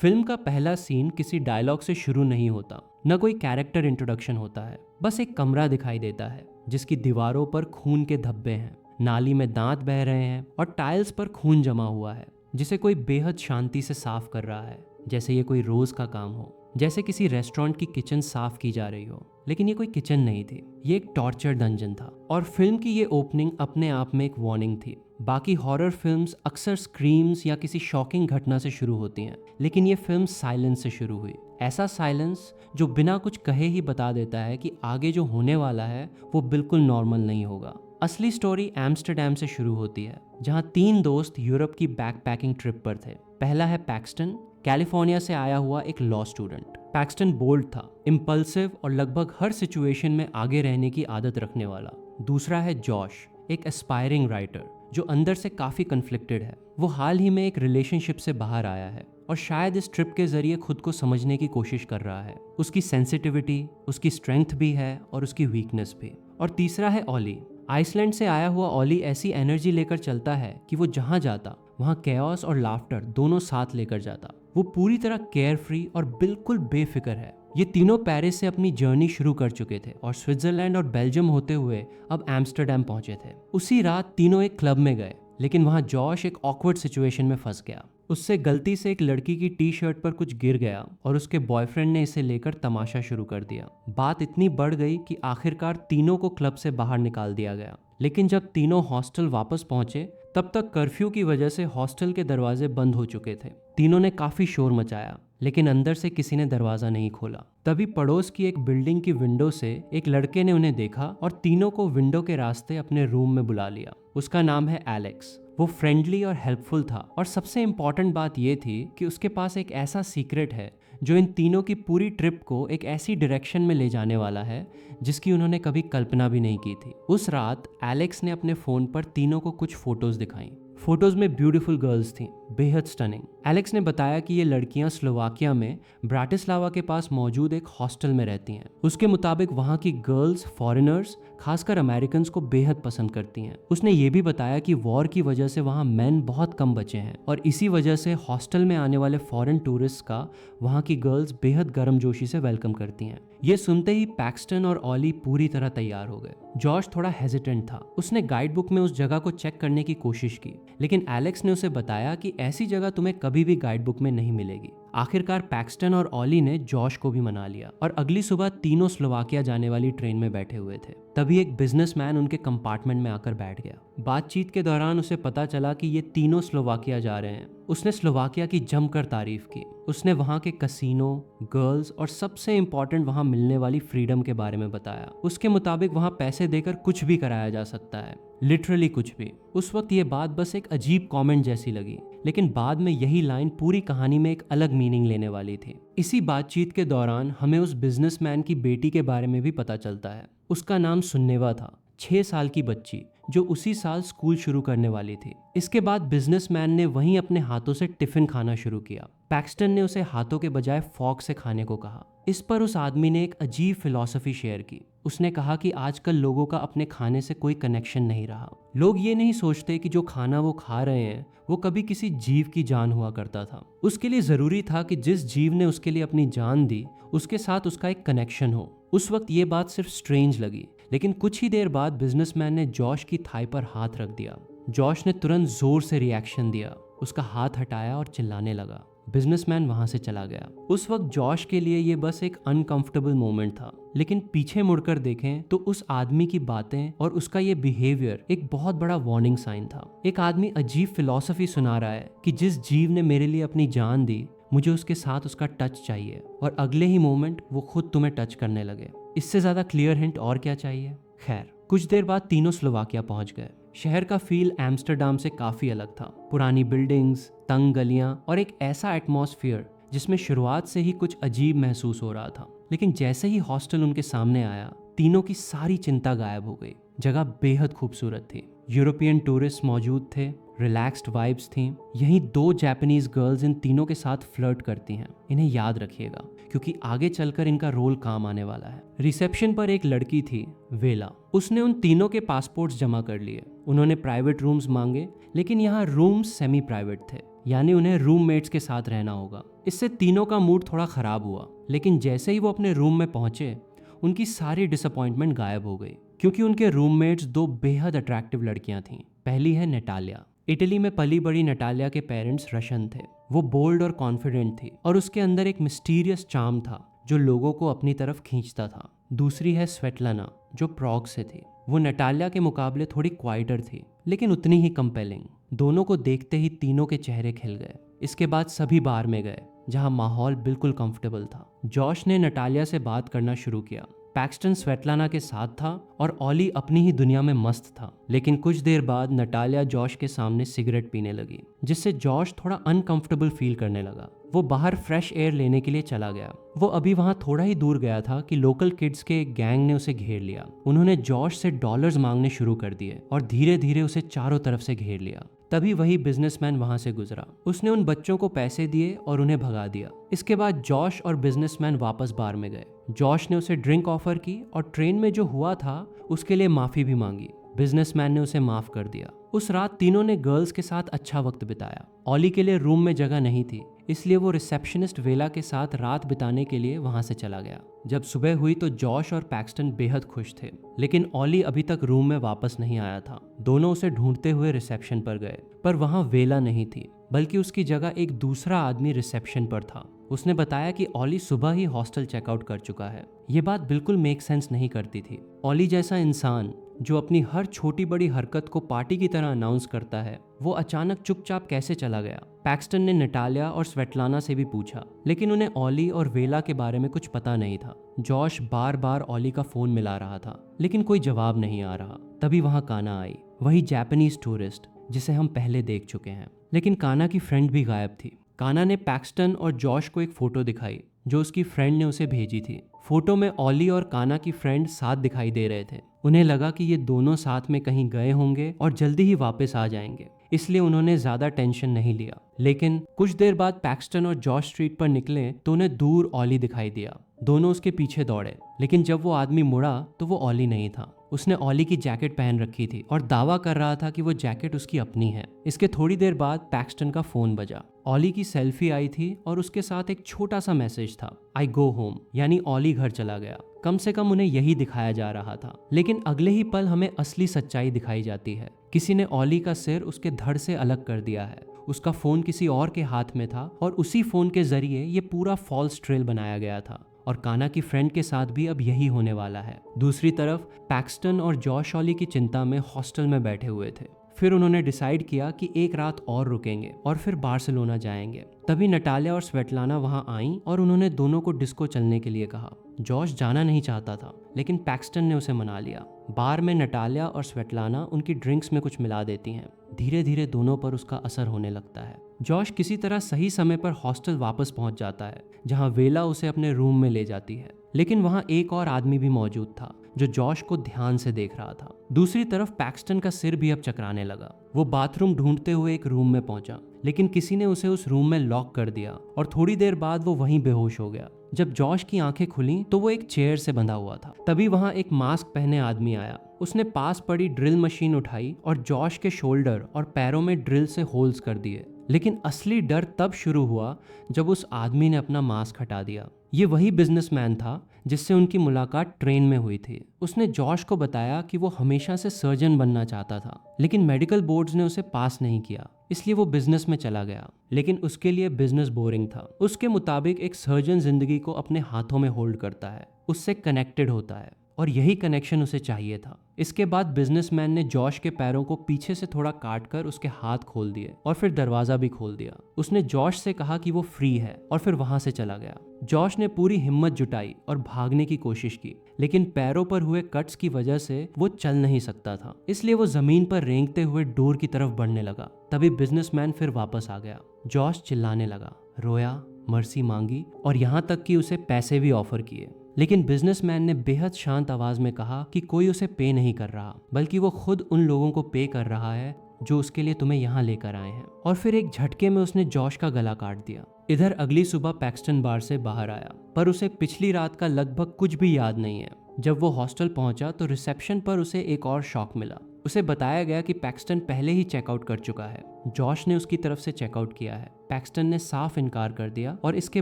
Film का पहला scene किसी डायलॉग से शुरू नहीं होता, न कोई कैरेक्टर इंट्रोडक्शन होता है। बस एक कमरा दिखाई देता है जिसकी दीवारों पर खून के धब्बे हैं, नाली में दांत बह रहे हैं और टाइल्स पर खून जमा हुआ है जिसे कोई बेहद शांति से साफ कर रहा है, जैसे ये कोई रोज का काम हो, जैसे किसी रेस्टोरेंट की किचन साफ की जा रही हो। लेकिन ये कोई किचन नहीं थी, ये एक टॉर्चर डंजन था। और फिल्म की ये ओपनिंग अपने आप में एक वार्निंग थी। बाकी हॉरर फिल्म्स अक्सर स्क्रीम्स या किसी शॉकिंग घटना से शुरू होती हैं, लेकिन ये फिल्म साइलेंस से शुरू हुई। ऐसा साइलेंस जो बिना कुछ कहे ही बता देता है कि आगे जो होने वाला है वो बिल्कुल नॉर्मल नहीं होगा। असली स्टोरी एम्स्टर्डम से शुरू होती है, जहां 3 दोस्त यूरोप की बैकपैकिंग ट्रिप पर थे। पहला है पैक्सटन, कैलिफोर्निया से आया हुआ एक लॉ स्टूडेंट। पैक्सटन बोल्ड था, इम्पल्सिव और लगभग हर सिचुएशन में आगे रहने की आदत रखने वाला। दूसरा है जॉश, एक एस्पायरिंग राइटर जो अंदर से काफी कन्फ्लिक्टेड है। वो हाल ही में एक रिलेशनशिप से बाहर आया है और शायद इस ट्रिप के जरिए खुद को समझने की कोशिश कर रहा है। उसकी सेंसिटिविटी, उसकी स्ट्रेंथ भी है और उसकी वीकनेस भी। और तीसरा है ऑली। आइसलैंड से आया हुआ ऑली ऐसी एनर्जी लेकर चलता है कि वो जहां जाता वहां कैओस और लाफ्टर दोनों साथ लेकर जाता। वो पूरी तरह केयर फ्री और बिल्कुल बेफिक्र है। ये तीनों पेरिस से अपनी जर्नी शुरू कर चुके थे और स्विट्जरलैंड और बेल्जियम होते हुए अब एम्स्टर्डम पहुंचे थे। उसी रात तीनों एक क्लब में गए, लेकिन वहां जॉश एक ऑकवर्ड सिचुएशन में फंस गया। उससे गलती से एक लड़की की टी शर्ट पर कुछ गिर गया और उसके बॉयफ्रेंड ने इसे लेकर तमाशा शुरू कर दिया। बात इतनी बढ़ गई कि आखिरकार तीनों को क्लब से बाहर निकाल दिया गया। लेकिन जब तीनों हॉस्टल वापस पहुंचे तब तक कर्फ्यू की वजह से हॉस्टल के दरवाजे बंद हो चुके थे। तीनों ने काफी शोर मचाया, लेकिन अंदर से किसी ने दरवाजा नहीं खोला। तभी पड़ोस की एक बिल्डिंग की विंडो से एक लड़के ने उन्हें देखा और तीनों को विंडो के रास्ते अपने रूम में बुला लिया। उसका नाम है एलेक्स। वो फ्रेंडली और हेल्पफुल था और सबसे इम्पॉर्टेंट बात यह थी कि उसके पास एक ऐसा सीक्रेट है जो इन तीनों की पूरी ट्रिप को एक ऐसी डायरेक्शन में ले जाने वाला है जिसकी उन्होंने कभी कल्पना भी नहीं की थी। उस रात एलेक्स ने अपने फोन पर तीनों को कुछ फोटोज दिखाई। फोटोज में ब्यूटीफुल गर्ल्स थीं, बेहद स्टनिंग। एलेक्स ने बताया कि ये लड़कियां स्लोवाकिया में ब्राटिस्लावा के पास मौजूद एक हॉस्टल में रहती हैं। उसके मुताबिक वहां की गर्ल्स फॉरेनर्स, खासकर अमेरिकन्स को बेहद पसंद करती हैं। उसने ये भी बताया कि वॉर की वजह से वहां मेन बहुत कम बचे हैं और इसी वजह से हॉस्टल में आने वाले फॉरेन टूरिस्ट का वहां की गर्ल्स बेहद गर्मजोशी से वेलकम करती हैं। ये सुनते ही पैक्सटन और ऑली पूरी तरह तैयार हो गए। जॉश थोड़ा हेजिटेंट था। उसने गाइड बुक में उस जगह को चेक करने की कोशिश की, लेकिन एलेक्स ने उसे बताया कि ऐसी जगह तुम्हें कभी भी गाइड बुक में नहीं मिलेगी। आखिरकार पैक्सटन और ऑली ने जॉश को भी मना लिया और अगली सुबह तीनों स्लोवाकिया जाने वाली ट्रेन में बैठे हुए थे। तभी एक बिजनेसमैन उनके कंपार्टमेंट में आकर बैठ गया। बातचीत के दौरान उसे पता चला कि ये तीनों स्लोवाकिया जा रहे हैं। उसने स्लोवाकिया की जमकर तारीफ की। उसने वहां के कसीनो, गर्ल्स और सबसे इम्पोर्टेंट वहां मिलने वाली फ्रीडम के बारे में बताया। उसके मुताबिक वहां पैसे देकर कुछ भी कराया जा सकता है, लिटरली कुछ भी। उस वक्त ये बात बस एक अजीब कमेंट जैसी लगी, लेकिन बाद में यही लाइन पूरी कहानी में एक अलग मीनिंग लेने वाली थी। इसी बातचीत के दौरान हमें उस बिजनेसमैन की बेटी के बारे में भी पता चलता है। उसका नाम सुन्नेवा था, 6 साल की बच्ची जो उसी साल स्कूल शुरू करने वाली थी। इसके बाद बिजनेसमैन ने वहीं अपने हाथों से टिफिन खाना शुरू किया। पैक्सटन ने उसे हाथों के बजाय फॉर्क से खाने को कहा। इस पर उस आदमी ने एक अजीब फिलॉसफी शेयर की। उसने कहा कि आजकल लोगों का अपने खाने से कोई कनेक्शन नहीं रहा। लोग ये नहीं सोचते कि जो खाना वो खा रहे हैं वो कभी किसी जीव की जान हुआ करता था। उसके लिए जरूरी था कि जिस जीव ने उसके लिए अपनी जान दी उसके साथ उसका एक कनेक्शन हो। उस वक्त ये बात सिर्फ स्ट्रेंज लगी, लेकिन कुछ ही देर बाद बिजनेसमैन ने जॉश की थाई पर हाथ रख दिया। जॉश ने तुरंत जोर से रिएक्शन दिया, उसका हाथ हटाया और चिल्लाने लगा। बिजनेसमैन वहां से चला गया। उस वक्त जॉश के लिए ये बस एक अनकंफर्टेबल मोमेंट था, लेकिन पीछे मुड़कर देखें तो उस आदमी की बातें और उसका ये बिहेवियर एक बहुत बड़ा वार्निंग साइन था। एक आदमी अजीब फिलॉसफी सुना रहा है कि जिस जीव ने मेरे लिए अपनी जान दी मुझे उसके साथ उसका टच चाहिए, और अगले ही मोमेंट वो खुद तुम्हें टच करने लगे। इससे ज्यादा क्लियर हिंट और क्या चाहिए। खैर, कुछ देर बाद तीनों स्लोवाकिया पहुंच गए। शहर का फील एम्स्टर्डम से काफी अलग था। पुरानी बिल्डिंग्स, तंग गलियां और एक ऐसा एटमॉस्फेयर जिसमें शुरुआत से ही कुछ अजीब महसूस हो रहा था। लेकिन जैसे ही हॉस्टल उनके सामने आया, तीनों की सारी चिंता गायब हो गई। जगह बेहद खूबसूरत थी। यूरोपियन टूरिस्ट मौजूद थे, रिलैक्स्ड वाइब्स थीं। यहीं 2 जापानीज गर्ल्स इन तीनों के साथ फ्लर्ट करती हैं। इन्हें याद रखिएगा, क्योंकि आगे चलकर इनका रोल काम आने वाला है। रिसेप्शन पर एक लड़की थी, वेला। उसने उन तीनों के पासपोर्ट्स जमा कर लिए। उन्होंने प्राइवेट रूम्स मांगे, लेकिन यहाँ रूम्स सेमी प्राइवेट थे। यानी उन्हें रूममेट्स के साथ रहना होगा। इससे तीनों का मूड थोड़ा खराब हुआ, लेकिन जैसे ही वो अपने रूम में पहुंचे उनकी सारी डिसअपॉइंटमेंट गायब हो गई, क्योंकि उनके रूममेट्स दो बेहद अट्रैक्टिव लड़कियां थीं। पहली है नटालिया। इटली में पली बड़ी नटालिया के पेरेंट्स रशियन थे। वो बोल्ड और कॉन्फिडेंट थी और उसके अंदर एक मिस्टीरियस चार्म था जो लोगों को अपनी तरफ खींचता था। दूसरी है स्वेटलाना, जो प्रॉग से थी। वो नटालिया के मुकाबले थोड़ी क्वाइटर थी, लेकिन उतनी ही कंपेलिंग। दोनों को देखते ही तीनों के चेहरे खिल गए। इसके बाद सभी बार में गए, जहां माहौल बिल्कुल कंफर्टेबल था। जॉश ने नटालिया से बात करना शुरू किया। पैक्सटन स्वेटलाना के साथ था और ऑली अपनी ही दुनिया में मस्त था। लेकिन कुछ देर बाद नटालिया जॉश के सामने सिगरेट पीने लगी, जिससे जॉश थोड़ा अनकंफर्टेबल फील करने लगा। वो बाहर फ्रेश एयर लेने के लिए चला गया। वो अभी वहां थोड़ा ही दूर गया था कि लोकल किड्स के एक गैंग ने उसे घेर लिया। उन्होंने जॉश से डॉलर्स मांगने शुरू कर दिए और धीरे धीरे उसे चारों तरफ से घेर लिया। तभी वही बिजनेसमैन वहां से गुजरा। उसने उन बच्चों को पैसे दिए और उन्हें भगा दिया। इसके बाद जॉश और बिजनेसमैन वापस बार में गए। जॉश ने उसे ड्रिंक ऑफर की और ट्रेन में जो हुआ था उसके लिए माफी भी मांगी। बिजनेसमैन ने उसे माफ कर दिया। उस रात तीनों ने गर्ल्स के साथ अच्छा वक्त बिताया। ऑली के लिए रूम में जगह नहीं थी, इसलिए वो रिसेप्शनिस्ट वेला के साथ रात बिताने के लिए वहां से चला गया। जब सुबह हुई तो जॉश और पैक्सटन बेहद खुश थे, लेकिन ऑली अभी तक रूम में वापस नहीं आया था। दोनों उसे ढूंढते हुए रिसेप्शन पर गए, पर वहां वेला नहीं थी, बल्कि उसकी जगह एक दूसरा आदमी रिसेप्शन पर था। उसने बताया कि ऑली सुबह ही हॉस्टल चेकआउट कर चुका है। ये बात बिल्कुल मेक सेंस नहीं करती थी। ऑली जैसा इंसान जो अपनी हर छोटी बड़ी हरकत को पार्टी की तरह अनाउंस करता है, वो अचानक चुपचाप कैसे चला गया? पैक्सटन ने नटालिया और स्वेटलाना से भी पूछा, लेकिन उन्हें ऑली और वेला के बारे में कुछ पता नहीं था। जॉश बार बार ऑली का फोन मिला रहा था, लेकिन कोई जवाब नहीं आ रहा। तभी वहां काना आई, वही जापानीज टूरिस्ट जिसे हम पहले देख चुके हैं। लेकिन काना की फ्रेंड भी गायब थी। काना ने पैक्सटन और जॉश को एक फोटो दिखाई जो उसकी फ्रेंड ने उसे भेजी थी। फोटो में ऑली और काना की फ्रेंड साथ दिखाई दे रहे थे। उन्हें लगा कि ये दोनों साथ में कहीं गए होंगे और जल्दी ही वापस आ जाएंगे, इसलिए उन्होंने ज्यादा टेंशन नहीं लिया। लेकिन कुछ देर बाद पैक्सटन और जॉश स्ट्रीट पर निकले तो उन्हें दूर ऑली दिखाई दिया। दोनों उसके पीछे दौड़े, लेकिन जब वो आदमी मुड़ा तो वो ऑली नहीं था। उसने ऑली की जैकेट पहन रखी थी और दावा कर रहा था कि वो जैकेट उसकी अपनी है। इसके थोड़ी देर बाद पैक्सटन का फोन बजा। ऑली की सेल्फी आई थी और उसके साथ एक छोटा सा मैसेज था, आई गो होम, यानी ऑली घर चला गया। कम से कम उन्हें यही दिखाया जा रहा था। लेकिन अगले ही पल हमें असली सच्चाई दिखाई जाती है। किसी ने ऑली का सिर उसके धड़ से अलग कर दिया है। उसका फोन किसी और के हाथ में था और उसी फोन के जरिए ये पूरा फॉल्स ट्रेल बनाया गया था। और काना की फ्रेंड के साथ भी अब यही होने वाला है। दूसरी तरफ पैक्सटन और जॉश ऑली की चिंता में हॉस्टल में बैठे हुए थे। फिर उन्होंने डिसाइड किया कि एक रात और रुकेंगे और फिर बार्सिलोना जाएंगे। तभी नटालिया और स्वेटलाना वहां आईं और उन्होंने दोनों को डिस्को चलने के लिए कहा। जॉश जाना नहीं चाहता था, लेकिन पैक्सटन ने उसे मना लिया। बार में नटालिया और स्वेटलाना उनकी ड्रिंक्स में कुछ मिला देती हैं। धीरे धीरे दोनों पर उसका असर होने लगता है। जॉश किसी तरह सही समय पर हॉस्टल वापस पहुंच जाता है, जहां वेला उसे अपने रूम में ले जाती है। लेकिन वहां एक और आदमी भी मौजूद था जो जॉश को ध्यान से देख रहा था। दूसरी तरफ पैक्सटन का सिर भी अब चकराने लगा। वो बाथरूम ढूंढते हुए एक रूम में पहुंचा, लेकिन किसी ने उसे उस रूम में लॉक कर दिया और थोड़ी देर बाद वो वहीं बेहोश हो गया। जब जॉश की आंखें खुली तो वो एक चेयर से बंधा हुआ था। तभी वहां एक मास्क पहने आदमी आया। उसने पास पड़ी ड्रिल मशीन उठाई और जॉश के शोल्डर और पैरों में ड्रिल से होल्स कर दिए। लेकिन असली डर तब शुरू हुआ जब उस आदमी ने अपना मास्क हटा दिया। ये वही बिजनेसमैन था जिससे उनकी मुलाकात ट्रेन में हुई थी। उसने जॉश को बताया कि वो हमेशा से सर्जन बनना चाहता था, लेकिन मेडिकल बोर्ड्स ने उसे पास नहीं किया, इसलिए वो बिजनेस में चला गया। लेकिन उसके लिए बिजनेस बोरिंग था। उसके मुताबिक एक सर्जन जिंदगी को अपने हाथों में होल्ड करता है, उससे कनेक्टेड होता है, और यही कनेक्शन उसे चाहिए था। इसके बाद बिजनेसमैन ने जॉश के पैरों को पीछे से थोड़ा काट कर उसके हाथ खोल दिए और फिर दरवाजा भी खोल दिया। उसने जॉश से कहा कि वो फ्री है और फिर वहां से चला गया। जॉश ने पूरी हिम्मत जुटाई और भागने की कोशिश की, लेकिन पैरों पर हुए कट्स की वजह से वो चल नहीं सकता था, इसलिए वो जमीन पर रेंगते हुए डोर की तरफ बढ़ने लगा। तभी बिजनेसमैन फिर वापस आ गया। जॉश चिल्लाने लगा, रोया, मर्सी मांगी और यहाँ तक कि उसे पैसे भी ऑफर किए। लेकिन बिजनेसमैन ने बेहद शांत आवाज में कहा कि कोई उसे पे नहीं कर रहा, बल्कि वो खुद उन लोगों को पे कर रहा है जो उसके लिए तुम्हें यहाँ लेकर आए हैं। और फिर एक झटके में उसने जॉश का गला काट दिया। इधर अगली सुबह पैक्सटन बार से बाहर आया, पर उसे पिछली रात का लगभग कुछ भी याद नहीं है। जब वो हॉस्टल पहुंचा तो रिसेप्शन पर उसे एक और शॉक मिला। उसे बताया गया कि पैक्सटन पहले ही चेकआउट कर चुका है। जॉश ने उसकी तरफ से चेकआउट किया है। पैक्सटन ने साफ इनकार कर दिया और इसके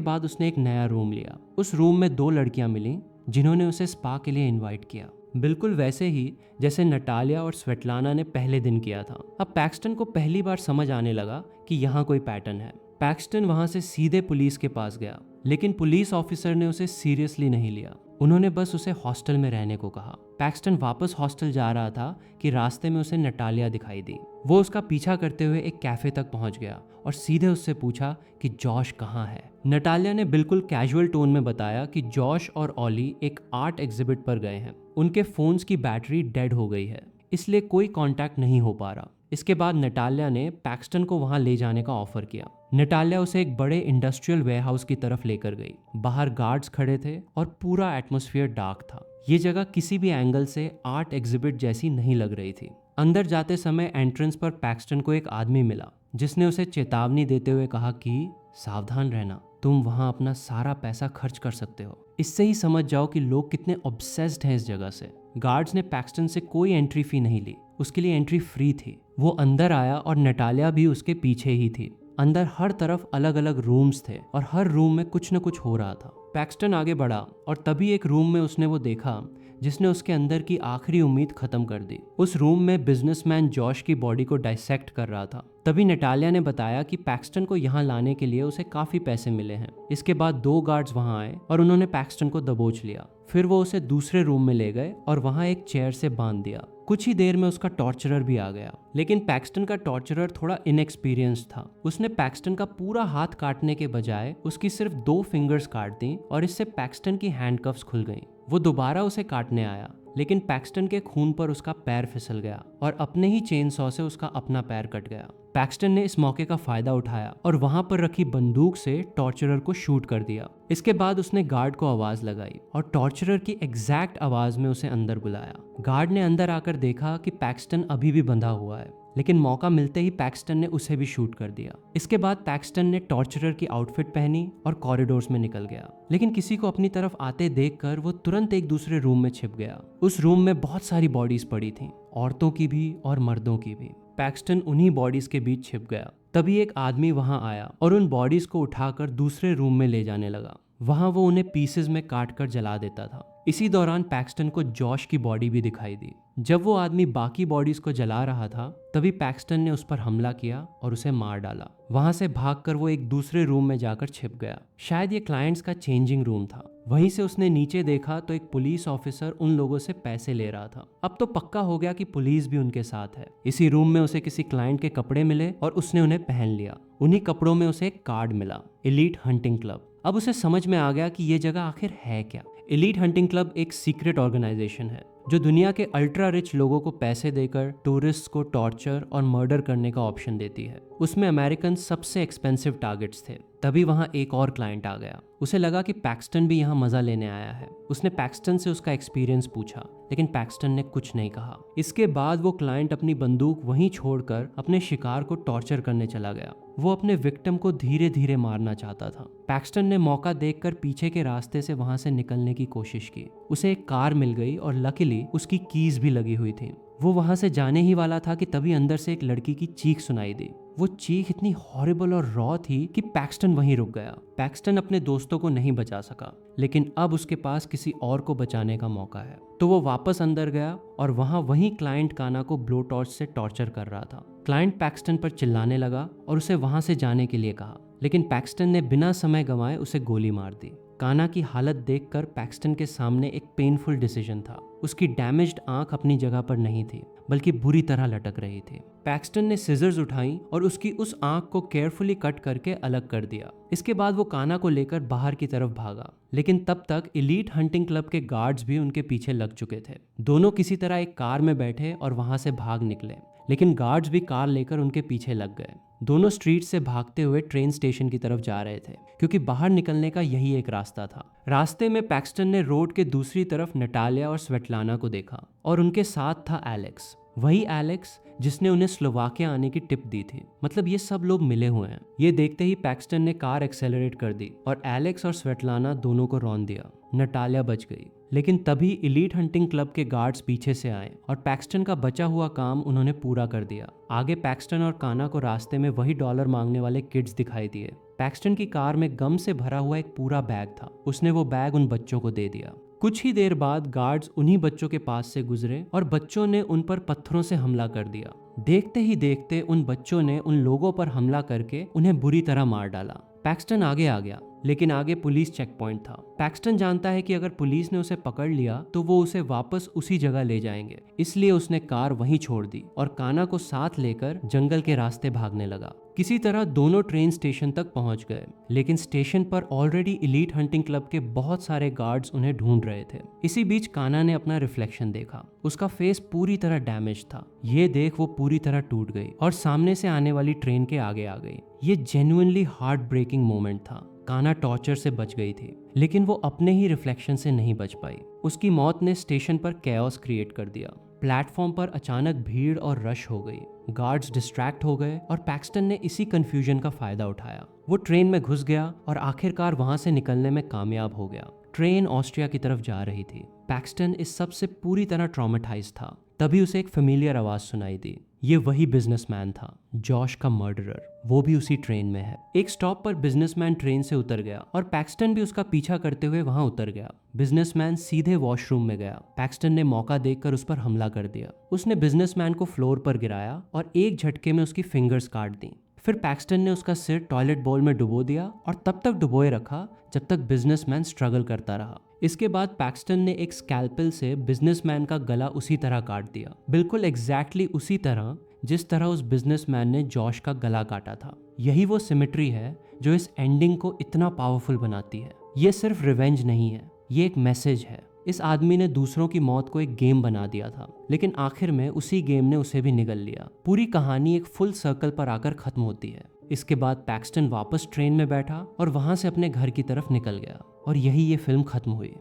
बाद उसने एक नया रूम लिया। उस रूम में 2 लड़कियां मिली जिन्होंने उसे स्पा के लिए इनवाइट किया, बिल्कुल वैसे ही जैसे नटालिया और स्वेटलाना ने पहले दिन किया था। अब पैक्सटन को पहली बार समझ आने लगा कि यहाँ कोई पैटर्न है। पैक्सटन वहां से सीधे पुलिस के पास गया, लेकिन पुलिस ऑफिसर ने उसे सीरियसली नहीं लिया। उन्होंने बस उसे हॉस्टल में रहने को कहा। पैक्सटन वापस हॉस्टल जा रहा था कि रास्ते में उसे नटालिया दिखाई दी। वो उसका पीछा करते हुए एक कैफे तक पहुंच गया और सीधे उससे पूछा कि जॉश कहाँ है। नटालिया ने बिल्कुल कैजुअल टोन में बताया कि जॉश और ऑली एक आर्ट एग्जिबिट पर गए हैं। उनके फोन्स की बैटरी डेड हो गई है, इसलिए कोई कांटेक्ट नहीं हो पा रहा। इसके बाद नटालिया ने पैक्सटन को वहां ले जाने का ऑफर किया। नटालिया उसे एक बड़े इंडस्ट्रियल वेयरहाउस की तरफ लेकर गई। बाहर गार्ड्स खड़े थे और पूरा एटमॉस्फेयर डार्क था। ये जगह किसी भी एंगल से आर्ट एग्जिबिट जैसी नहीं लग रही थी। अंदर जाते समय एंट्रेंस पर पैक्सटन को एक आदमी मिला जिसने उसे चेतावनी देते हुए कहा कि सावधान रहना, तुम वहां अपना सारा पैसा खर्च कर सकते हो। इससे ही समझ जाओ कि लोग कितने ऑब्सेस्ड हैं इस जगह से। गार्ड्स ने पैक्सटन से कोई एंट्री फी नहीं ली, उसके लिए एंट्री फ्री थी। वो अंदर आया और नटालिया भी उसके पीछे ही थी। अंदर हर तरफ अलग अलग रूम्स थे और हर रूम में कुछ न कुछ हो रहा था। पैक्सटन आगे बढ़ा और तभी एक रूम में उसने वो देखा जिसने उसके अंदर की आखिरी उम्मीद खत्म कर दी। उस रूम में बिजनेसमैन जॉश की बॉडी को डाइसेक्ट कर रहा था। तभी नटालिया ने बताया कि पैक्सटन को यहाँ लाने के लिए उसे काफी पैसे मिले हैं। इसके बाद 2 गार्ड्स वहां आए और उन्होंने पैक्सटन को दबोच लिया। फिर वो उसे दूसरे रूम में ले गए और वहां एक चेयर से बांध दिया। कुछ ही देर में उसका टॉर्चरर भी आ गया, लेकिन पैक्सटन का टॉर्चरर थोड़ा इनएक्सपीरियंस था। उसने पैक्सटन का पूरा हाथ काटने के बजाय उसकी सिर्फ 2 फिंगर्स काट दी और इससे पैक्सटन की हैंडकफ्स खुल गईं। वो दोबारा उसे काटने आया, लेकिन पैक्सटन के खून पर उसका पैर फिसल गया और अपने ही चेन सॉ से उसका अपना पैर कट गया। पैक्सटन ने इस मौके का फायदा उठाया और वहां पर रखी बंदूक से टॉर्चरर को शूट कर दिया। इसके बाद उसने गार्ड को आवाज लगाई और टॉर्चरर की एग्जैक्ट आवाज में उसे अंदर बुलाया। गार्ड ने अंदर आकर देखा कि पैक्सटन अभी भी बंधा हुआ है, लेकिन मौका मिलते ही पैक्सटन ने उसे भी शूट कर दिया। इसके बाद पैक्सटन ने टॉर्चरर की आउटफिट पहनी और कॉरिडोर्स में निकल गया, लेकिन किसी को अपनी तरफ आते देखकर वो तुरंत एक दूसरे रूम में छिप गया। उस रूम में बहुत सारी बॉडीज पड़ी थीं, औरतों की भी और मर्दों की भी। पैक्सटन उन्हीं बॉडीज के बीच छिप गया। तभी एक आदमी वहां आया और उन बॉडीज को उठाकर दूसरे रूम में ले जाने लगा। वहां वो उन्हें पीसेस में काट कर जला देता था। इसी दौरान पैक्सटन को जॉश की बॉडी भी दिखाई दी। जब वो आदमी बाकी बॉडीज को जला रहा था, तभी पैक्सटन ने उस पर हमला किया और उसे मार डाला। वहां से भागकर वो एक दूसरे रूम में जाकर छिप गया। शायद ये क्लाइंट्स का चेंजिंग रूम था। वहीं से उसने नीचे देखा तो एक पुलिस ऑफिसर उन लोगों से पैसे ले रहा था। अब तो पक्का हो गया कि पुलिस भी उनके साथ है। इसी रूम में उसे किसी क्लाइंट के कपड़े मिले और उसने उन्हें पहन लिया। उन्हीं कपड़ों में उसे एक कार्ड मिला, एलीट हंटिंग क्लब। अब उसे समझ में आ गया कि ये जगह आखिर है क्या। एलीट हंटिंग क्लब एक सीक्रेट ऑर्गेनाइजेशन है जो दुनिया के अल्ट्रा रिच लोगों को पैसे देकर टूरिस्ट को टॉर्चर और मर्डर करने का ऑप्शन देती है। उसमें अमेरिकन सबसे एक्सपेंसिव टारगेट्स थे। तभी वहां एक और क्लाइंट आ गया। उसे लगा कि पैक्सटन भी यहाँ मजा लेने आया है। उसने पैक्सटन से उसका एक्सपीरियंस पूछा, लेकिन पैक्सटन ने कुछ नहीं कहा। इसके बाद वो क्लाइंट अपनी बंदूक वहीं छोड़कर अपने शिकार को टॉर्चर करने चला गया। वो अपने विक्टिम को धीरे धीरे मारना चाहता था। पैक्सटन ने मौका देखकर पीछे के रास्ते से वहां से निकलने की कोशिश की। उसे एक कार मिल गई और लकीली उसकी कीज भी लगी हुई थी। वो वहां से जाने ही वाला था कि तभी अंदर से एक लड़की की चीख सुनाई दी। वो चीख इतनी हॉरिबल और रॉ थी कि पैक्सटन वहीं रुक गया। पैक्सटन अपने दोस्तों को नहीं बचा सका, लेकिन अब उसके पास किसी और को बचाने का मौका है। तो वो वापस अंदर गया और वहीं क्लाइंट काना को ब्लो टॉर्च से टॉर्चर कर रहा था। क्लाइंट पैक्सटन पर चिल्लाने लगा और उसे वहां से जाने के लिए कहा, लेकिन पैक्सटन ने बिना समय गंवाए उसे गोली मार दी। काना की हालत देखकर पैक्सटन के सामने एक पेनफुल डिसीजन था। उसकी डैमेज्ड आंख अपनी जगह पर नहीं थी, बल्कि बुरी तरह लटक रही थी। पैक्सटन ने सिजर्स उठाई और उसकी उस आंख को केयरफुली कट करके अलग कर दिया। इसके बाद वो काना को लेकर बाहर की तरफ भागा, लेकिन तब तक एलीट हंटिंग क्लब के गार्ड्स भी उनके पीछे लग चुके थे। दोनों किसी तरह एक कार में बैठे और वहां से भाग निकले, लेकिन गार्ड्स भी कार लेकर उनके पीछे लग गए। दोनों स्ट्रीट से भागते हुए ट्रेन स्टेशन की तरफ जा रहे थे, क्योंकि बाहर निकलने का यही एक रास्ता था। रास्ते में पैक्सटन ने रोड के दूसरी तरफ नटालिया और स्वेटलाना को देखा और उनके साथ था एलेक्स, वही एलेक्स जिसने उन्हें स्लोवाकिया आने की टिप दी थी। मतलब ये सब लोग मिले हुए हैं। ये देखते ही पैक्सटन ने कार एक्सेलरेट कर दी और एलेक्स और स्वेटलाना दोनों को रौंद दिया। नटालिया बच गई, लेकिन तभी इलीट हंटिंग क्लब के गार्ड्स पीछे से आए और पैक्सटन का बचा हुआ काम उन्होंने पूरा कर दिया। आगे पैक्सटन और काना को रास्ते में वही डॉलर मांगने वाले किड्स दिखाई दिए। पैक्सटन की कार में गम से भरा हुआ एक पूरा बैग था। उसने वो बैग उन बच्चों को दे दिया। कुछ ही देर बाद गार्ड्स उन्हीं बच्चों के पास से गुजरे और बच्चों ने उन पर पत्थरों से हमला कर दिया। देखते ही देखते उन बच्चों ने उन लोगों पर हमला करके उन्हें बुरी तरह मार डाला। पैक्सटन आगे आ गया, लेकिन आगे पुलिस चेक पॉइंट था। पैक्सटन जानता है कि अगर पुलिस ने उसे पकड़ लिया तो वो उसे वापस उसी जगह ले जाएंगे, इसलिए उसने कार वहीं छोड़ दी और काना को साथ लेकर जंगल के रास्ते भागने लगा। किसी तरह दोनों ट्रेन स्टेशन तक पहुंच गए, लेकिन स्टेशन पर ऑलरेडी इलीट हंटिंग क्लब के बहुत सारे गार्ड्स उन्हें ढूंढ रहे थे। इसी बीच काना ने अपना रिफ्लेक्शन देखा। उसका फेस पूरी तरह डैमेज था। ये देख वो पूरी तरह टूट गई और सामने से आने वाली ट्रेन के आगे आ गई। ये जेन्युइनली हार्ट ब्रेकिंग मोमेंट था। काना टॉर्चर से बच गई थी, लेकिन वो अपने ही रिफ्लेक्शन से नहीं बच पाई। उसकी मौत ने स्टेशन पर कैओस क्रिएट कर दिया। प्लेटफॉर्म पर अचानक भीड़ और रश हो गई। गार्ड्स डिस्ट्रैक्ट हो गए और पैक्सटन ने इसी कंफ्यूजन का फायदा उठाया। वो ट्रेन में घुस गया और आखिरकार वहां से निकलने में कामयाब हो गया। ट्रेन ऑस्ट्रिया की तरफ जा रही थी। पैक्सटन इस सब से पूरी तरह ट्रॉमेटाइज था। तभी उसे एक फेमिलियर आवाज सुनाई दी। ये वही बिजनेसमैन था, जॉश का मर्डरर। वो भी उसी ट्रेन में है। एक स्टॉप पर बिजनेसमैन ट्रेन से उतर गया और पैक्सटन भी उसका पीछा करते हुए वहां उतर गया। बिजनेसमैन सीधे वॉशरूम में गया। पैक्सटन ने मौका देखकर उस पर हमला कर दिया। उसने बिजनेसमैन को फ्लोर पर गिराया और एक झटके में उसकी फिंगर्स काट दी। फिर पैक्सटन ने उसका सिर टॉयलेट बाउल में डुबो दिया और तब तक डुबोए रखा जब तक बिजनेसमैन स्ट्रगल करता रहा। इसके बाद पैक्सटन ने एक स्कैल्पेल से बिजनेसमैन का गला उसी तरह काट दिया, बिल्कुल एग्जैक्टली उसी तरह जिस तरह उस बिजनेसमैन ने जॉश का गला काटा था। यही वो सिमेट्री है जो इस एंडिंग को इतना पावरफुल बनाती है। ये सिर्फ रिवेंज नहीं है, ये एक मैसेज है। इस आदमी ने दूसरों की मौत को एक गेम बना दिया था, लेकिन आखिर में उसी गेम ने उसे भी निगल लिया। पूरी कहानी एक फुल सर्कल पर आकर खत्म होती है। इसके बाद पैक्सटन वापस ट्रेन में बैठा और वहां से अपने घर की तरफ निकल गया और यही ये फिल्म खत्म हुई।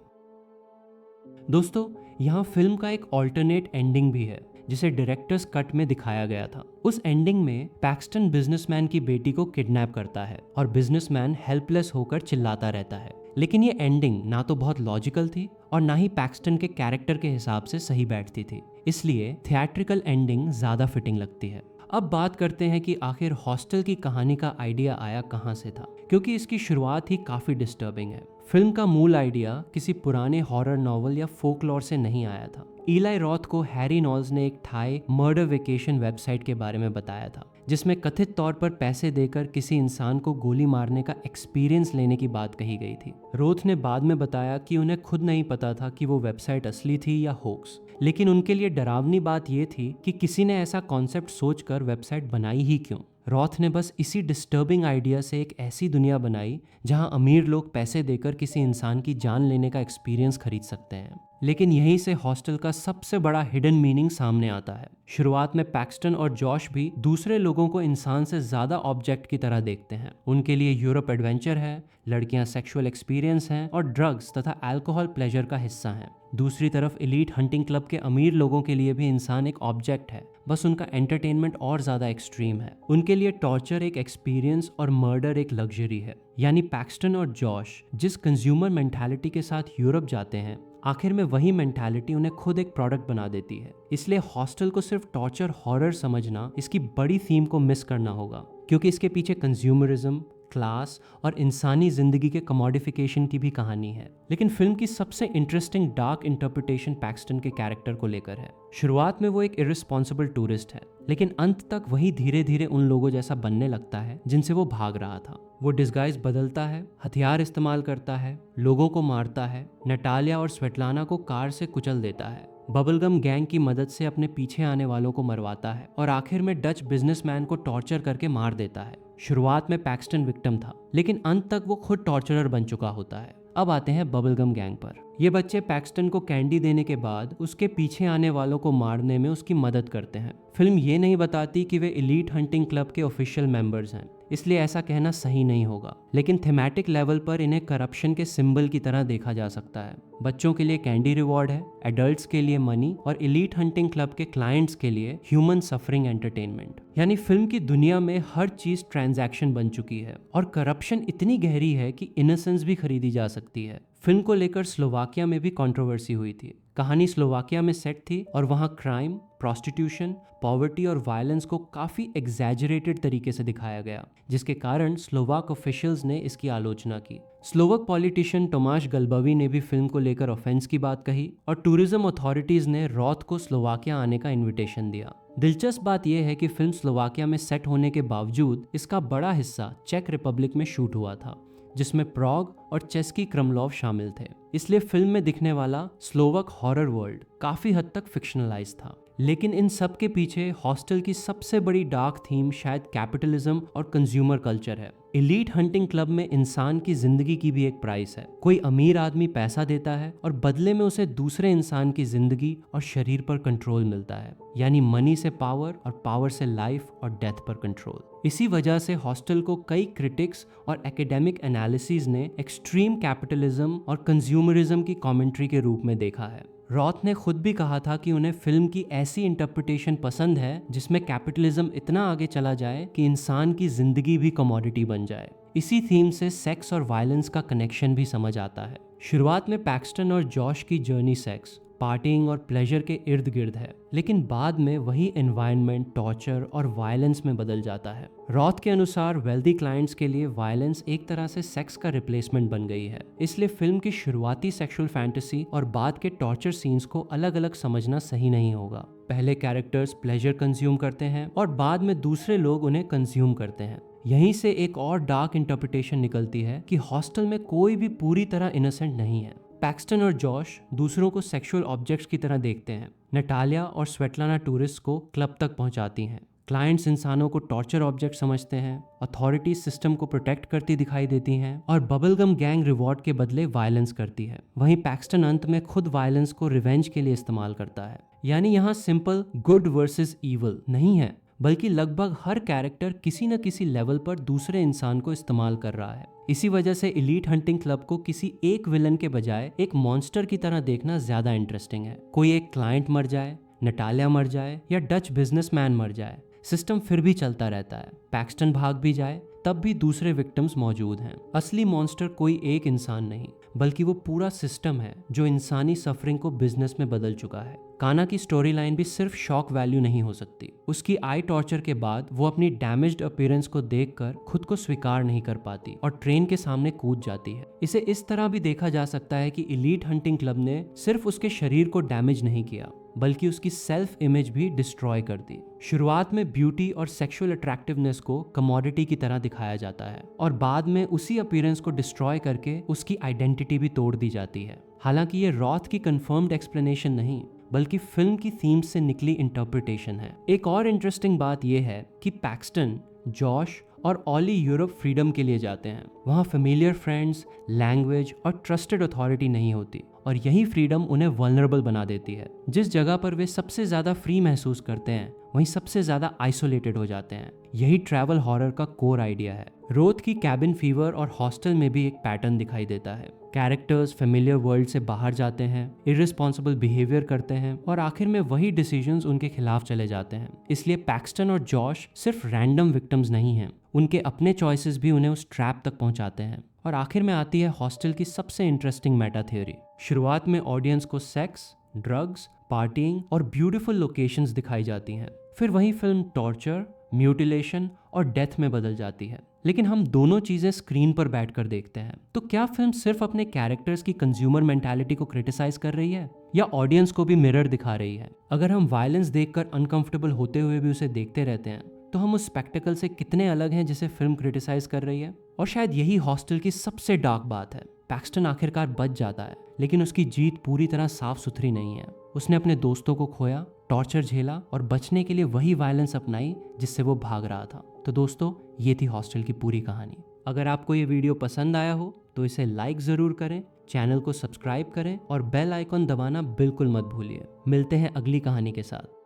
दोस्तों, यहाँ फिल्म का एक ऑल्टरनेट एंडिंग भी है जिसे डायरेक्टर्स कट में दिखाया गया था। उस एंडिंग में पैक्सटन बिजनेसमैन की बेटी को किडनैप करता है और बिजनेसमैन हेल्पलेस होकर चिल्लाता रहता है। लेकिन ये एंडिंग ना तो बहुत लॉजिकल थी और ना ही पैक्सटन के कैरेक्टर के हिसाब से सही बैठती थी, इसलिए थिएट्रिकल एंडिंग ज्यादा फिटिंग लगती है। अब बात करते हैं कि आखिर हॉस्टल की कहानी का आइडिया आया कहां से था, क्योंकि इसकी शुरुआत ही काफी डिस्टर्बिंग है। फिल्म का मूल आइडिया किसी पुराने हॉरर नॉवल या फोकलॉर से नहीं आया था। इलाई रॉथ को हैरी नॉल्स ने एक थाई मर्डर वेकेशन वेबसाइट के बारे में बताया था, जिसमें कथित तौर पर पैसे देकर किसी इंसान को गोली मारने का एक्सपीरियंस लेने की बात कही गई थी। रोथ ने बाद में बताया कि उन्हें खुद नहीं पता था कि वो वेबसाइट असली थी या होक्स, लेकिन उनके लिए डरावनी बात यह थी कि किसी ने ऐसा कॉन्सेप्ट सोचकर वेबसाइट बनाई ही क्यों। रॉथ ने बस इसी डिस्टर्बिंग आइडिया से एक ऐसी दुनिया बनाई जहां अमीर लोग पैसे देकर किसी इंसान की जान लेने का एक्सपीरियंस खरीद सकते हैं। लेकिन यहीं से हॉस्टल का सबसे बड़ा हिडन मीनिंग सामने आता है। शुरुआत में पैक्सटन और जॉश भी दूसरे लोगों को इंसान से ज्यादा ऑब्जेक्ट की तरह देखते हैं। उनके लिए यूरोप एडवेंचर है, लड़कियां सेक्सुअल एक्सपीरियंस हैं और ड्रग्स तथा अल्कोहल प्लेजर का हिस्सा हैं। दूसरी तरफ इलीट हंटिंग क्लब के अमीर लोगों के लिए भी इंसान एक ऑब्जेक्ट है, बस उनका एंटरटेनमेंट और ज्यादा एक्सट्रीम है। उनके लिए टॉर्चर एक एक्सपीरियंस और मर्डर एक लग्जरी है। यानी पैक्सटन और जॉश जिस कंज्यूमर मेंटालिटी के साथ यूरोप जाते हैं, आखिर में वही मेंटालिटी उन्हें खुद एक प्रोडक्ट बना देती है। इसलिए हॉस्टल को सिर्फ टॉर्चर हॉरर समझना इसकी बड़ी थीम को मिस करना होगा, क्योंकि इसके पीछे कंज्यूमरिज्म, क्लास और इंसानी जिंदगी के कमोडिफिकेशन की भी कहानी है। लेकिन फिल्म की सबसे इंटरेस्टिंग डार्क इंटरप्रिटेशन पैक्सटन के कैरेक्टर को लेकर है। शुरुआत में वो एक इररिस्पॉन्सिबल टूरिस्ट है, लेकिन अंत तक वही धीरे धीरे उन लोगों जैसा बनने लगता है जिनसे वो भाग रहा था। वो डिस्गाइज बदलता है, हथियार इस्तेमाल करता है, लोगों को मारता है, नटालिया और स्वेटलाना को कार से कुचल देता है, बबलगम गैंग की मदद से अपने पीछे आने वालों को मरवाता है और आखिर में डच बिजनेसमैन को टॉर्चर करके मार देता है। शुरुआत में पैक्सटन विक्टिम था, लेकिन अंत तक वो खुद टॉर्चरर बन चुका होता है। अब आते हैं बबलगम गैंग पर। ये बच्चे पैक्सटन को कैंडी देने के बाद उसके पीछे आने वालों को मारने में उसकी मदद करते हैं। फिल्म ये नहीं बताती कि वे इलीट हंटिंग क्लब के ऑफिशियल मेंबर्स हैं, इसलिए ऐसा कहना सही नहीं होगा, लेकिन थीमेटिक लेवल पर इन्हें करप्शन के सिंबल की तरह देखा जा सकता है। बच्चों के लिए कैंडी रिवॉर्ड है, एडल्ट्स के लिए मनी और इलीट हंटिंग क्लब के क्लाइंट्स के लिए ह्यूमन सफरिंग एंटरटेनमेंट। यानी फिल्म की दुनिया में हर चीज ट्रांजैक्शन बन चुकी है और करप्शन इतनी गहरी है कि इनोसेंस भी खरीदी जा सकती है। फिल्म को लेकर स्लोवाकिया में भी कंट्रोवर्सी हुई थी। कहानी स्लोवाकिया में सेट थी और वहाँ क्राइम, प्रोस्टिट्यूशन, पॉवर्टी और वायलेंस को काफ़ी एग्जैजरेटेड तरीके से दिखाया गया, जिसके कारण स्लोवाक ऑफिशियल्स ने इसकी आलोचना की। स्लोवाक पॉलिटिशियन टोमाश गलबवी ने भी फिल्म को लेकर ऑफेंस की बात कही और टूरिज्म अथॉरिटीज़ ने रॉथ को स्लोवाकिया आने का इन्विटेशन दिया। दिलचस्प बात यह है कि फिल्म स्लोवाकिया में सेट होने के बावजूद इसका बड़ा हिस्सा चेक रिपब्लिक में शूट हुआ था, जिसमें प्रॉग और चेस्की क्रमलोव शामिल थे। इसलिए फिल्म में दिखने वाला स्लोवाक हॉरर वर्ल्ड काफी हद तक फिक्शनलाइज था। लेकिन इन सब के पीछे हॉस्टल की सबसे बड़ी डार्क थीम शायद कैपिटलिज्म और कंज्यूमर कल्चर है। एलीट हंटिंग क्लब में इंसान की जिंदगी की भी एक प्राइस है। कोई अमीर आदमी पैसा देता है और बदले में उसे दूसरे इंसान की जिंदगी और शरीर पर कंट्रोल मिलता है, यानी मनी से पावर और पावर से लाइफ और डेथ पर कंट्रोल। इसी वजह से हॉस्टल को कई क्रिटिक्स और एकेडमिक एनालिसिस ने एक्सट्रीम कैपिटलिज्म और कंज्यूमरिज्म की कमेंट्री के रूप में देखा है। रॉथ ने खुद भी कहा था कि उन्हें फिल्म की ऐसी इंटरप्रिटेशन पसंद है जिसमें कैपिटलिज्म इतना आगे चला जाए कि इंसान की जिंदगी भी कमोडिटी बन जाए। इसी थीम से सेक्स और वायलेंस का कनेक्शन भी समझ आता है। शुरुआत में पैक्सटन और जॉश की जर्नी सेक्स, पार्टिंग और प्लेजर के इर्द गिर्द है, लेकिन बाद में वही एनवायरनमेंट टॉर्चर और वायलेंस में बदल जाता है। रॉथ के अनुसार वेल्दी क्लाइंट्स के लिए वायलेंस एक तरह से सेक्स का रिप्लेसमेंट बन गई है। इसलिए फिल्म की शुरुआती सेक्सुअल फैंटेसी और बाद के टॉर्चर सीन्स को अलग अलग समझना सही नहीं होगा। पहले कैरेक्टर्स प्लेजर कंज्यूम करते हैं और बाद में दूसरे लोग उन्हें कंज्यूम करते हैं। यहीं से एक और डार्क इंटरप्रिटेशन निकलती है कि हॉस्टल में कोई भी पूरी तरह इनोसेंट नहीं है। पैक्सटन और जॉश दूसरों को सेक्सुअल ऑब्जेक्ट्स की तरह देखते हैं। नटालिया और स्वेटलाना टूरिस्ट को क्लब तक पहुंचाती हैं। क्लाइंट्स इंसानों को टॉर्चर ऑब्जेक्ट समझते हैं। अथॉरिटीज सिस्टम को प्रोटेक्ट करती दिखाई देती हैं और बबलगम गैंग रिवॉर्ड के बदले वायलेंस करती है। वहीं पैक्सटन अंत में खुद वायलेंस को रिवेंज के लिए इस्तेमाल करता है। यानी यहाँ सिंपल गुड वर्सेस इवल नहीं है, बल्कि लगभग हर कैरेक्टर किसी न किसी लेवल पर दूसरे इंसान को इस्तेमाल कर रहा है। इसी वजह से एलीट हंटिंग क्लब को किसी एक विलन के बजाय एक मॉन्स्टर की तरह देखना ज्यादा इंटरेस्टिंग है। कोई एक क्लाइंट मर जाए, नटालिया मर जाए या डच बिजनेसमैन मर जाए, सिस्टम फिर भी चलता रहता है। पैक्सटन भाग भी जाए तब भी दूसरे विक्टिम्स मौजूद हैं। असली मॉन्स्टर कोई एक इंसान नहीं, बल्कि वो पूरा सिस्टम है जो इंसानी सफरिंग को बिजनेस में बदल चुका है। काना की स्टोरी लाइन भी सिर्फ शॉक वैल्यू नहीं हो सकती। उसकी आई टॉर्चर के बाद वो अपनी डैमेज्ड अपीयरेंस को देखकर खुद को स्वीकार नहीं कर पाती और ट्रेन के सामने कूद जाती है। इसे इस तरह भी देखा जा सकता है कि एलीट हंटिंग क्लब ने सिर्फ उसके शरीर को डैमेज नहीं किया, बल्कि उसकी सेल्फ इमेज भी डिस्ट्रॉय कर दी। शुरुआत में ब्यूटी और सेक्सुअल अट्रैक्टिवनेस को कमोडिटी की तरह दिखाया जाता है और बाद में उसी अपीयरेंस को डिस्ट्रॉय करके उसकी आइडेंटिटी भी तोड़ दी जाती है। हालांकि ये रॉथ की कंफर्म्ड एक्सप्लेनेशन नहीं, बल्कि फिल्म की थीम से निकली इंटरप्रिटेशन है। एक और इंटरेस्टिंग बात यह है कि पैक्सटन, जॉश और ऑली यूरोप फ्रीडम के लिए जाते हैं। वहाँ फेमिलियर फ्रेंड्स, लैंग्वेज और ट्रस्टेड अथॉरिटी नहीं होती और यही फ्रीडम उन्हें वल्नरेबल बना देती है। जिस जगह पर वे सबसे ज्यादा फ्री महसूस करते हैं, वहीं सबसे ज्यादा आइसोलेटेड हो जाते हैं। यही ट्रैवल हॉरर का कोर आइडिया है। रोथ की कैबिन फीवर और हॉस्टल में भी एक पैटर्न दिखाई देता है। कैरेक्टर्स फेमिलियर वर्ल्ड से बाहर जाते हैं, इररिस्पॉन्सिबल बिहेवियर करते हैं और आखिर में वही डिसीजंस उनके खिलाफ चले जाते हैं। इसलिए पैक्सटन और जॉश सिर्फ रैंडम विक्टिम्स नहीं हैं, उनके अपने चॉइसेस भी उन्हें उस ट्रैप तक पहुंचाते हैं। और आखिर में आती है हॉस्टल की सबसे इंटरेस्टिंग मेटा थ्योरी। शुरुआत में ऑडियंस को सेक्स, ड्रग्स, पार्टिंग और ब्यूटीफुल लोकेशंस दिखाई जाती हैं। फिर वही फिल्म टॉर्चर, म्यूटिलेशन और डेथ में बदल जाती है। लेकिन हम दोनों चीजें स्क्रीन पर बैठकर देखते हैं। तो क्या फिल्म सिर्फ अपने कैरेक्टर्स की कंज्यूमर मेंटालिटी को क्रिटिसाइज कर रही है या ऑडियंस को भी मिरर दिखा रही है? अगर हम वायलेंस देखकर अनकंफर्टेबल होते हुए भी उसे देखते रहते हैं, तो हम उस स्पेक्टिकल से कितने अलग हैं जिसे फिल्म क्रिटिसाइज कर रही है? और शायद यही हॉस्टल की सबसे डार्क बात है। पैक्सटन आखिरकार बच जाता है, लेकिन उसकी जीत पूरी तरह साफ सुथरी नहीं है। उसने अपने दोस्तों को खोया, टॉर्चर झेला और बचने के लिए वही वायलेंस अपनाई जिससे वो भाग रहा था। तो दोस्तों, ये थी हॉस्टल की पूरी कहानी। अगर आपको ये वीडियो पसंद आया हो तो इसे लाइक ज़रूर करें, चैनल को सब्सक्राइब करें और बेल आइकॉन दबाना बिल्कुल मत भूलिए। मिलते हैं अगली कहानी के साथ।